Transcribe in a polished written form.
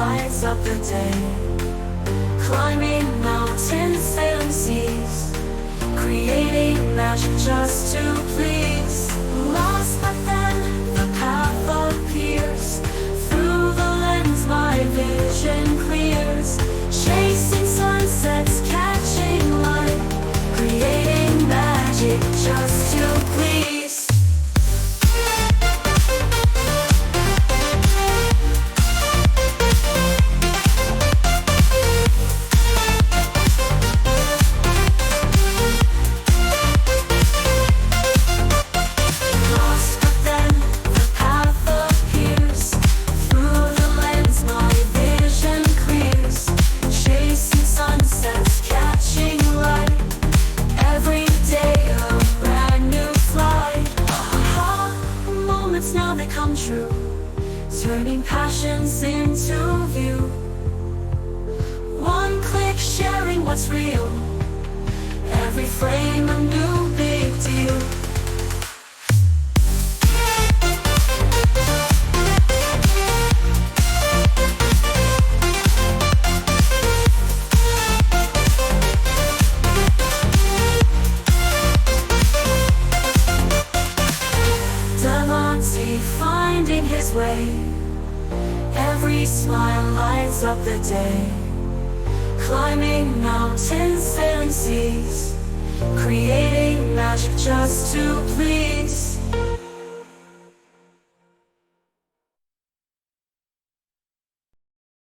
lights up the day. Climbing mountains, sailing seas, creating magic just to please. Lost, but then the path appears. Through the lens my vision clears. Chasing sunsets, catching light, creating magic just to please. Now they come true, turning passions into view. One click, sharing what's real, every frame a new big deal. Davantsi finding his way, every smile lights up the day. Climbing mountains, sailing seas, creating magic just to please.